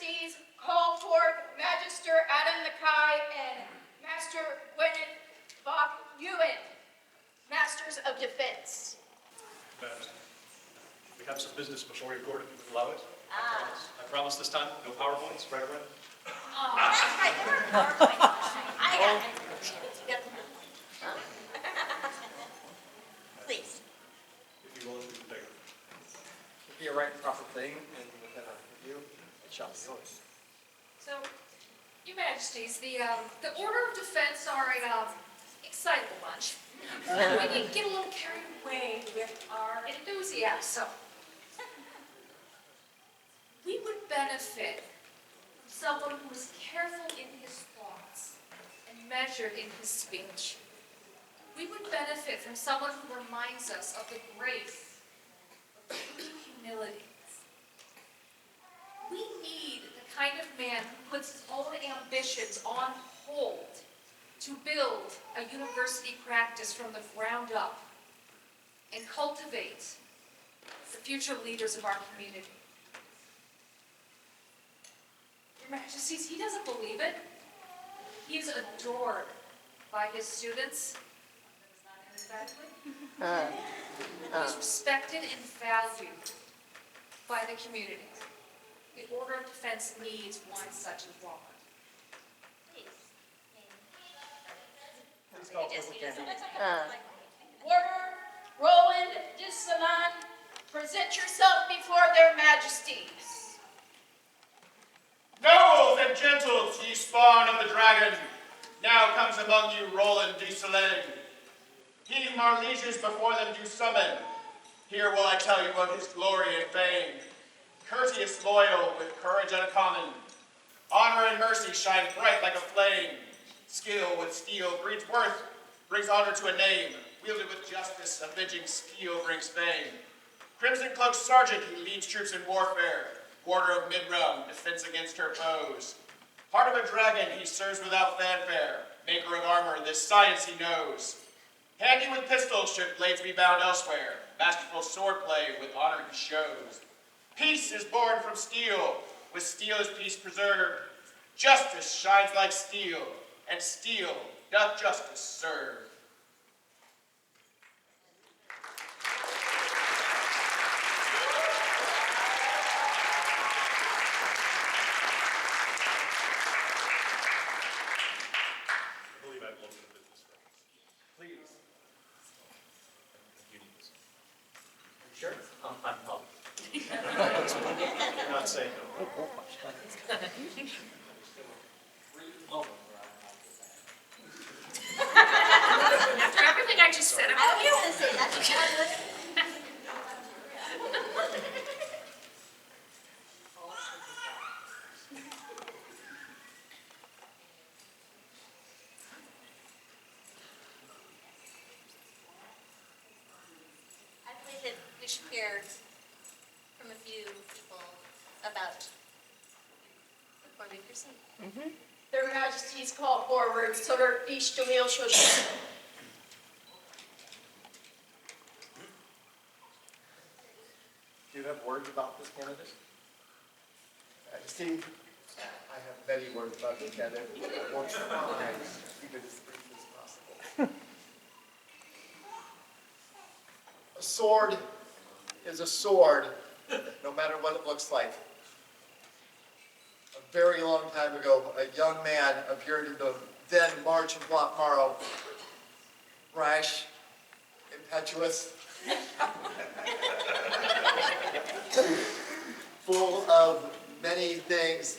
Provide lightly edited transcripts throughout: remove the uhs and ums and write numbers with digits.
Majesties, call forth Magister Adam the Kai and Master Gwyn Ewan, Masters of Defense. Majesty, we have some business before your court, if you would allow it. I promise this time, no PowerPoints, right around. Oh, that's right, there are PowerPoints. I got it. Please. If you will, we can take it. Be a right and proper thing, and within a review, it shall be yours. So, Your Majesties, the Order of Defense are a excitable bunch. We didn't get a little carried away with our enthusiasm. We would benefit from someone who is careful in his thoughts and measured in his speech. We would benefit from someone who reminds us of the grace of true humility. We need the kind of man who puts his own ambitions on hold to build a university practice from the ground up and cultivate the future leaders of our community. Your Majesties, he doesn't believe it. He is adored by his students. He's respected and valued by the community. The Order of Defense needs one such as Roland. Please call for the candidate. Order, Roland de Sullane, present yourself before their majesties. Nobles and gentles, ye spawn of the dragon, now comes among you Roland de Sullane. He whom our lieges before them do summon, here will I tell you of his glory and fame. Courteous, loyal, with courage uncommon, honor and mercy shine bright like a flame. Skill with steel breeds worth, brings honor to a name. Wielded with justice, avenging steel brings fame. Crimson cloaked sergeant, he leads troops in warfare. Warder of mid-realm, defense against her foes. Heart of a dragon, he serves without fanfare. Maker of armor, this science he knows. Handy with pistols, should blades be bound elsewhere. Masterful swordplay, with honor he shows. Peace is born from steel, with steel is peace preserved. Justice shines like steel, and steel doth justice serve. I believe I've looked at business records. Please. You need this. Sure? I'm not. You're not saying no. After everything I just said, I was going to say that. I believe that we should hear from a few people about before we proceed. Their majesties call forward, so they're each to wheel shosh. Do you have words about this candidate? Majesty, I have many words about this candidate. I want to try to keep it as brief as possible. A sword is a sword, no matter what it looks like. A very long time ago, a young man appeared in the then March of Morrow, rash, impetuous, full of many things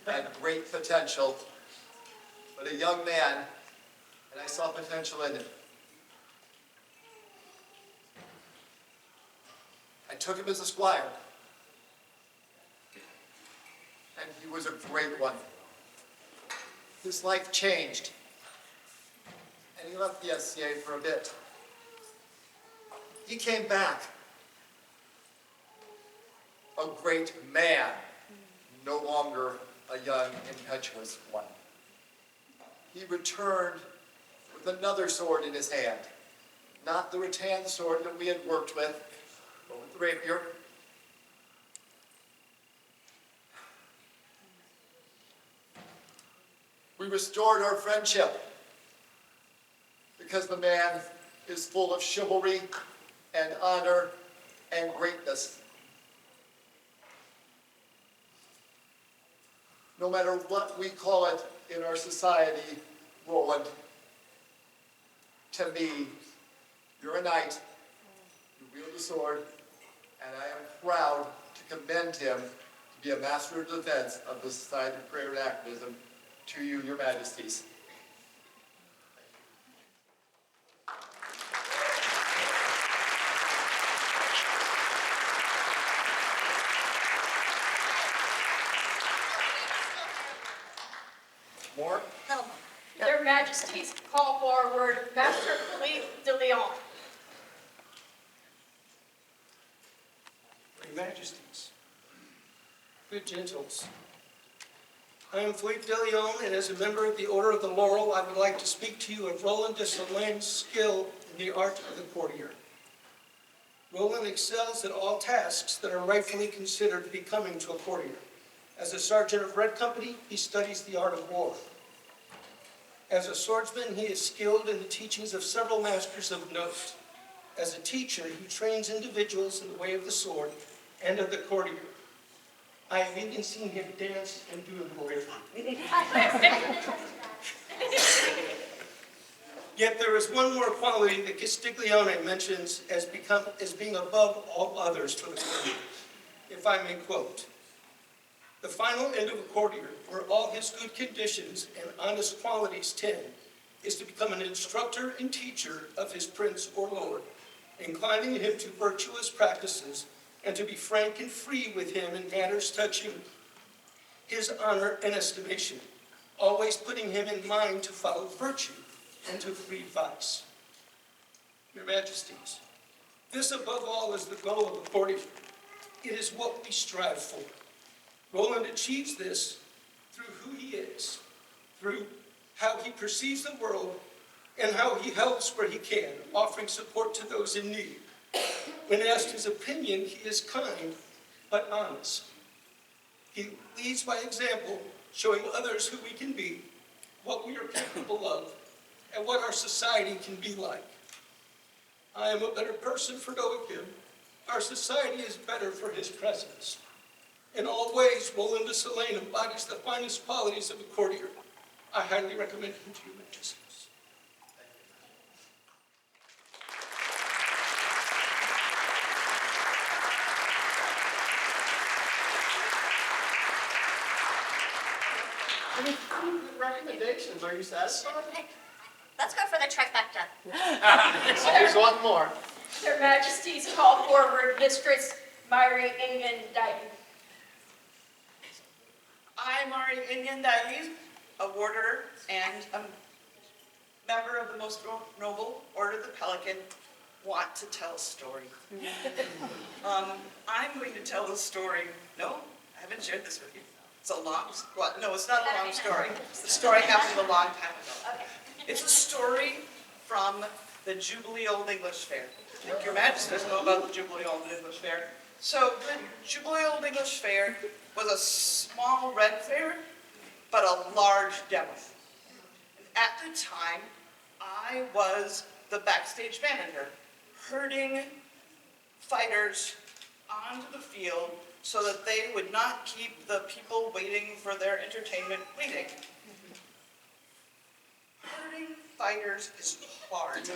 and great potential, but a young man, and I saw potential in him. I took him as a squire, and he was a great one. His life changed, and he left the SCA for a bit. He came back, a great man, no longer a young, impetuous one. He returned with another sword in his hand, not the rattan sword that we had worked with, but with the rapier. We restored our friendship because the man is full of chivalry and honor and greatness. No matter what we call it in our society, Roland, to me, you're a knight, you wield a sword, and I am proud to commend him to be a master of defense of the Society of Prayer and Activism. To you, your majesties. More? Their Majesties call forward Master Philippe de Leon. Your Majesties, good gentles, I am Philippe de Leon, and as a member of the Order of the Laurel, I would like to speak to you of Roland de Sullane's skill in the art of the courtier. Roland excels at all tasks that are rightfully considered becoming to a courtier. As a sergeant of Red Company, he studies the art of war. As a swordsman, he is skilled in the teachings of several masters of note. As a teacher, he trains individuals in the way of the sword and of the courtier. I have even seen him dance and do embroidery. Yet there is one more quality that Castiglione mentions as being above all others for the courtier, if I may quote. The final end of a courtier, where all his good conditions and honest qualities tend, is to become an instructor and teacher of his prince or lord, inclining him to virtuous practices and to be frank and free with him in matters touching his honor and estimation, always putting him in mind to follow virtue and to flee vice. Your Majesties, this above all is the goal of the courtier. It is what we strive for. Roland achieves this through who he is, through how he perceives the world, and how he helps where he can, offering support to those in need. When asked his opinion, he is kind but honest. He leads by example, showing others who we can be, what we are capable of, and what our society can be like. I am a better person for knowing him. Our society is better for his presence. In all ways, Roland de Sullane embodies the finest qualities of a courtier. I highly recommend him to your Majesties. Any good recommendations? Are you satisfied? Let's go for the trifecta. Always one more. Their Majesties call forward Mistress Myri Ingen Dyton. I, Mari Ingen Daihi, a warder and a member of the most noble Order of the Pelican, want to tell a story. I'm going to tell a story. No, I haven't shared this with you. It's a long, well, no, it's not a long story. The story happened a long time ago. Okay. It's a story from the Jubilee Old English Fair. I think your Majesties know about the Jubilee Old English Fair. So the Jubilee Old English Fair was a small red fair, but a large demo. At the time, I was the backstage manager, herding fighters onto the field so that they would not keep the people waiting for their entertainment waiting. Herding fighters is hard.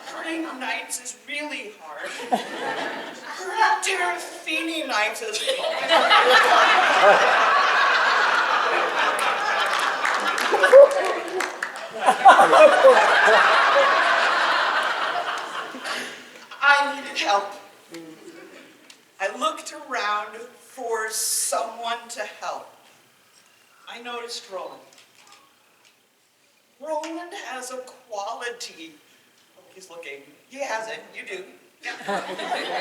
Herding knights is really hard. Herding Terrafini knights is I needed help. I looked around for someone to help. I noticed Roland. Roland has a quality. Oh, he's looking. He has it. You do. Yeah.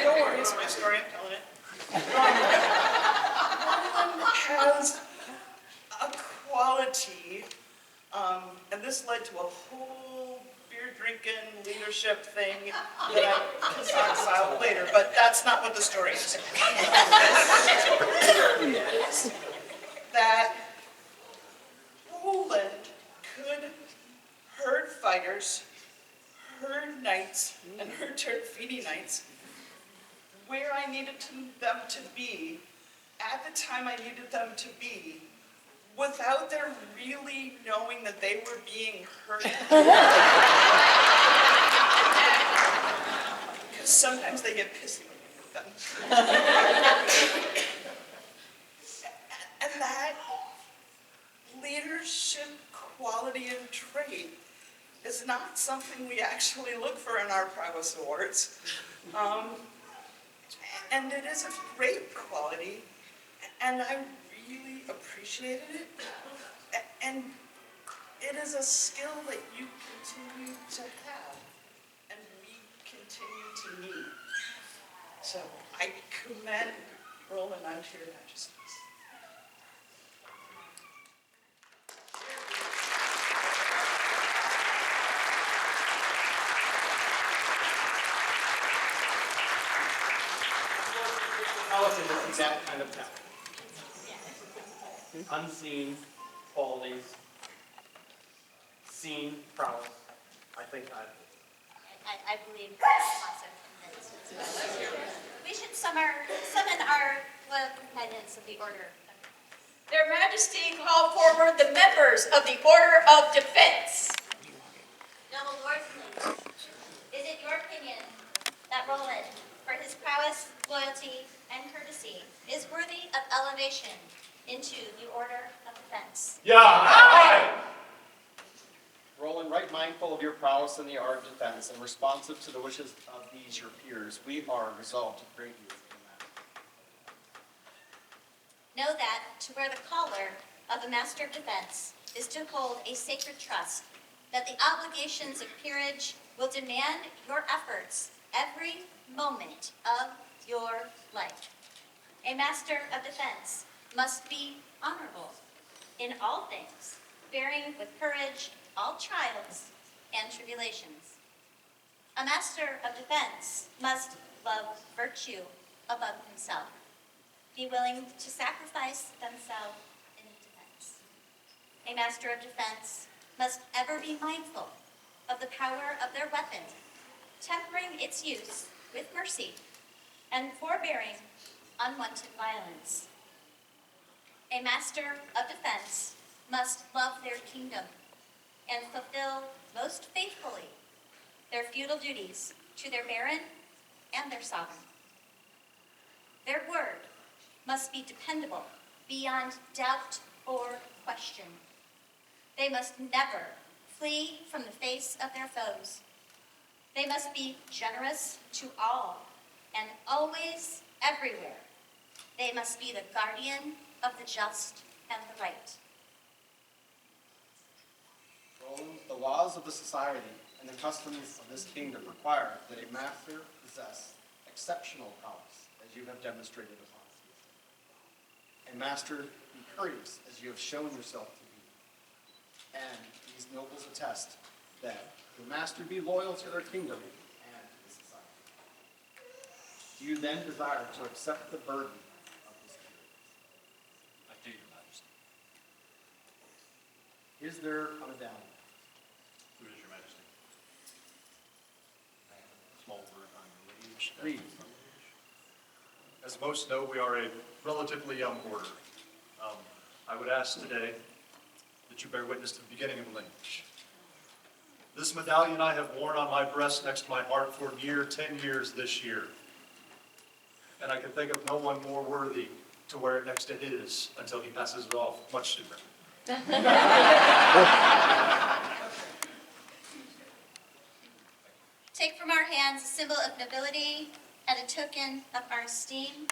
Don't worry, it's my story. I'm telling it. Roland has a quality, and this led to a whole beer-drinking leadership thing that I can talk about later, but that's not what the story is. That hands where I needed them to be at the time I needed them to be without their really knowing that they were being hurt. Because sometimes they get pissy when you hit them. And that leadership quality and trait is not something we actually look for in our prowess awards. And it is a great quality, and I really appreciated it. And it is a skill that you continue to have, and we continue to need. So I commend Roland unto your majesties. Allison is that kind of talent. Unseen qualities, seen prowess. I think I believe that's also convinced. We should summon our loyal companions of the Order. Their Majesty call forward the members of the Order of Defense. Noble lords and ladies, is it your opinion that Roland, for his prowess, loyalty, and courtesy, is worthy of elevation into the Order of Defense? Yeah! Roland, right mindful of your prowess in the art of defense and responsive to the wishes of these your peers, we are resolved to grant you in that. Know that to wear the collar of a Master of Defense is to hold a sacred trust that the obligations of peerage will demand your efforts every moment of your life. A Master of Defense must be honorable in all things, bearing with courage all trials and tribulations. A Master of Defense must love virtue above himself, be willing to sacrifice themselves in defense. A Master of Defense must ever be mindful of the power of their weapon, tempering its use with mercy and forbearing unwanted violence. A Master of Defense must love their kingdom and fulfill most faithfully their feudal duties to their baron and their sovereign. Their word must be dependable beyond doubt or question. They must never flee from the face of their foes. They must be generous to all and always everywhere. They must be the guardian of the just and the right. Roland, the laws of the society and the customs of this kingdom require that a master possess exceptional prowess, as you have demonstrated upon us. A master be courteous, as you have shown yourself to be. And these nobles attest that the master be loyal to their kingdom and to the society. Do you then desire to accept the burden of this period? I do, Your Majesty. Is there a medallion? Who is Your Majesty? Small word on your liege. Read. As most know, we are a relatively young order. I would ask today that you bear witness to the beginning of a lineage. This medallion I have worn on my breast next to my heart for near 10 years this year. And I can think of no one more worthy to wear it next to his until he passes it off much sooner. Take from our hands a symbol of nobility and a token of our esteem.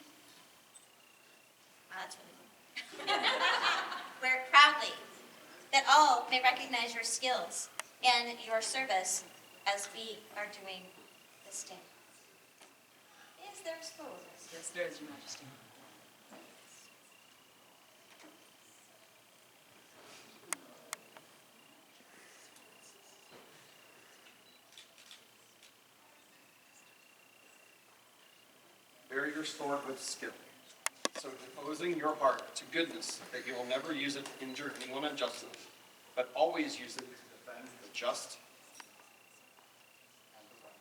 That's really good. Wear it proudly, that all may recognize your skills and your service as we are doing this day. Is there a scroll? Yes, there is, Your Majesty. Bear your sword with skill, so disposing your heart to goodness that you will never use it to injure anyone unjustly, but always use it to defend the just and the right.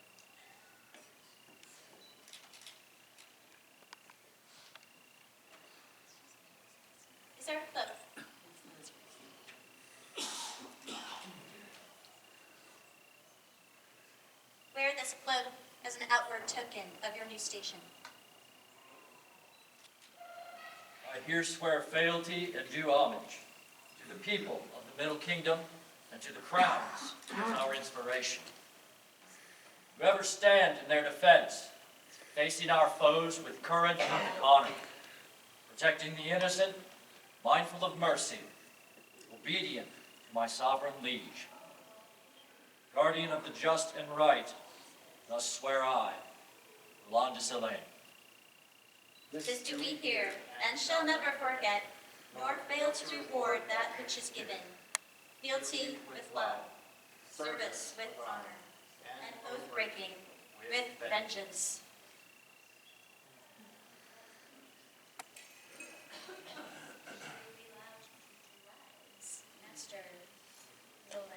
Sir, look. Wear this cloak as an outward token of your new station. I here swear fealty and due homage to the people of the Middle Kingdom and to the crowns of our inspiration. Whoever stand in their defense, facing our foes with courage and honor, protecting the innocent, mindful of mercy, obedient to my sovereign liege, guardian of the just and right, thus swear I, Roland de Sullane. This do we hear, and shall never forget, nor fail to reward that which is given. Fealty with love, service with honor, and oath-breaking with vengeance. Master Roland.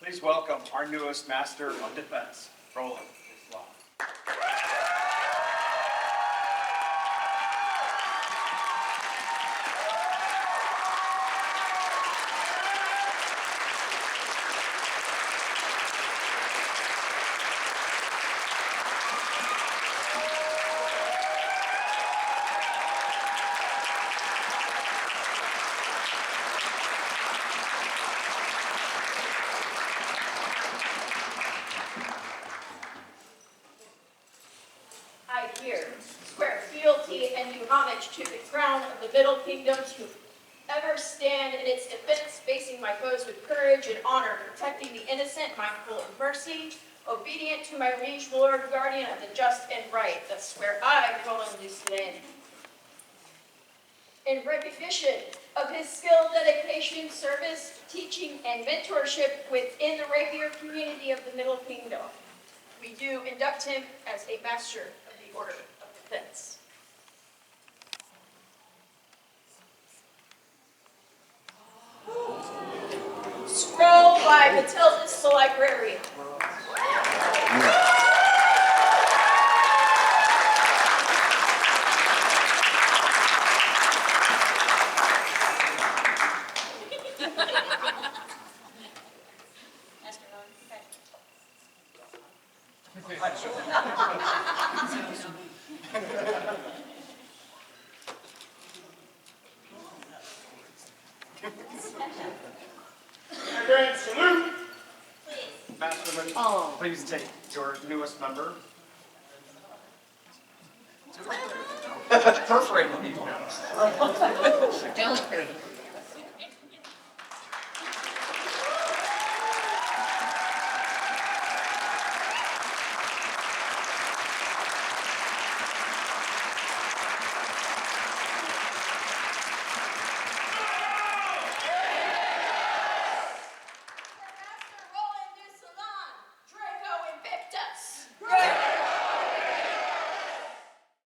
Please welcome our newest Master of Defense, Roland de Sullane. I here swear fealty and do homage to the crown of the Middle Kingdom, to ever stand in its defense, facing my foes with courage and honor, protecting the innocent, mindful of mercy, obedient to my liege lord, guardian of the just and right. Thus swear I, Roland de Sullane. In recognition of his skill, dedication, service, teaching, and mentorship within the rapier community of the Middle Kingdom, we do induct him as a Master of the Order of Defense. Scroll by Matildus the Librarian. Master Roland, okay. Grand salute. Please. Masterman, please take your newest member. Don't hurry.